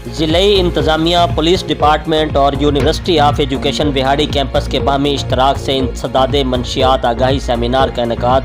ضلعی انتظامیہ، police department اور یونیورسٹی آف ایجوکیشن بہاڑی کیمپس کے باہمی اشتراک سے انسداد منشیات آگاہی سیمینار کا انعقاد۔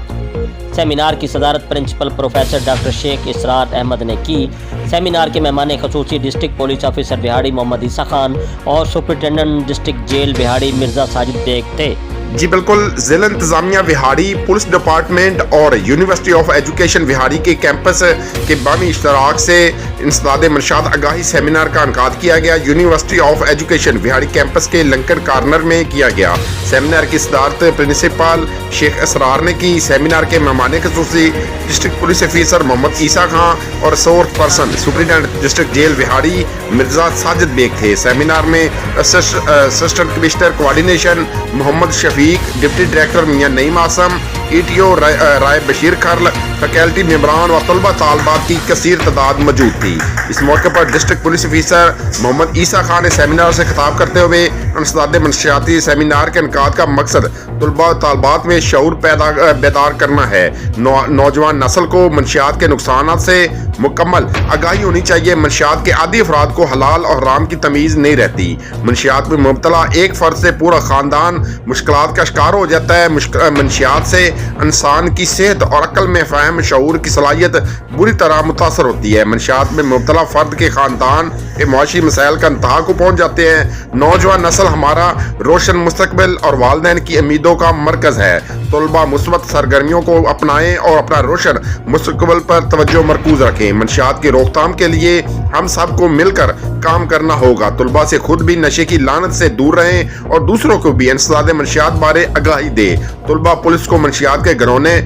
سیمینار کی صدارت پرنسپل پروفیسر ڈاکٹر شیخ اسرار احمد نے کی۔ سیمینار کے مہمان خصوصی district police officer Vehari Muhammad Isa Khan اور superintendent district jail Vehari Mirza Sajid Baig تھے۔ جی بالکل، ضلع انتظامیہ بہاڑی، پولیس ڈپارٹمنٹ اور یونیورسٹی آف ایجوکیشن بہاڑی کے کیمپس کے باہمی اشتراک سے انسداد منشیات آگاہی سیمینار کا انعقاد کیا گیا۔ یونیورسٹی آف ایجوکیشن بہاڑی کیمپس کے لنکن کارنر میں کیا گیا۔ سیمینار کی صدارت پرنسپل شیخ اسرار نے کی۔ سیمینار کے مہمان خصوصی district police officer Muhammad Isa Khan اور source person superintendent district jail Vehari Mirza Sajid Baig تھے۔ سیمینار میں assistant commissioner coordination Muhammad Shafiq, deputy director Mian Naeem Asim, E T O Rai Bashir Kharal, faculty ممبران اور طلبہ طالبات کی کثیر تعداد موجود تھی۔ اس موقع پر district police officer Muhammad Isa Khan نے سیمینار سے خطاب کرتے ہوئے انسداد منشیاتی سیمینار کے انعقاد کا مقصد طلبہ طالبات میں شعور بیدار کرنا ہے۔ نوجوان نسل کو منشیات کے نقصانات سے مکمل آگاہی ہونی چاہیے۔ منشیات کے عادی افراد کو حلال اور حرام کی تمیز نہیں رہتی۔ منشیات میں مبتلا ایک فرد سے پورا خاندان مشکلات کا شکار ہو جاتا ہے۔ منشیات سے انسان کی صحت اور عقل میں فہم شعور کی صلاحیت بری طرح متاثر ہوتی ہے۔ منشیات میں مبتلا فرد کے خاندان کے معاشی مسائل کا انتہا کو پہنچ جاتے ہیں۔ نوجوان نسل ہمارا روشن مستقبل اور والدین کی امیدوں کا مرکز ہے۔ طلبہ مثبت سرگرمیوں کو اپنائیں اور اپنا روشن مستقبل پر توجہ مرکوز رکھیں۔ منشیات کی روک تھام کے لیے ہم سب کو مل کر کام کرنا ہوگا۔ طلبہ سے خود بھی نشے کی لعنت سے دور رہیں اور دوسروں کو بھی انسداد منشیات بارے آگاہی دیں۔ طلبہ پولیس کو منشیات کے گھرونے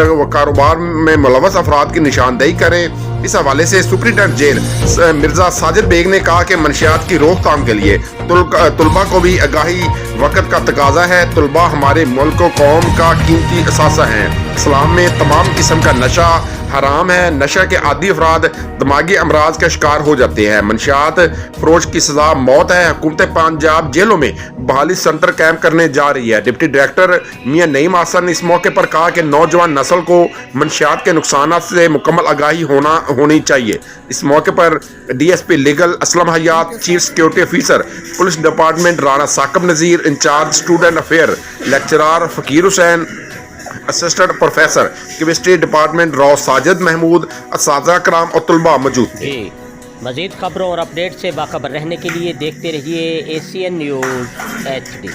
و کاروبار میں ملوث افراد کی نشاندہی کریں۔ اس حوالے سے سپرنٹینڈنٹ جیل مرزا ساجد بیگ نے کہا کہ منشیات کی روک تھام کے لیے طلبہ کو بھی آگاہی وقت کا تقاضا ہے۔ طلبہ ہمارے ملک و قوم کا قیمتی اثاثہ ہیں۔ اسلام میں تمام قسم کا نشہ حرام ہے۔ نشہ کے عادی افراد دماغی امراض کا شکار ہو جاتے ہیں۔ منشیات فروش کی سزا موت ہے۔ حکومت پنجاب جیلوں میں بحالی سنٹر قائم کرنے جا رہی ہے۔ ڈپٹی ڈائریکٹر میاں نعیم آسم نے اس موقع پر کہا کہ نوجوان نسل کو منشیات کے نقصانات سے مکمل آگاہی ہونی چاہیے۔ اس موقع پر D S P legal Aslam Hayat, chief security officer police department Rana Saqib Nazir, in charge student affair lecturer Faqir Hussain, assistant professor chemistry department Rao Sajid Mahmood, اساتذہ کرام اور طلبہ موجود تھے۔ مزید خبروں اور اپڈیٹ سے باخبر رہنے کے لیے دیکھتے رہیے ACN نیوز HD۔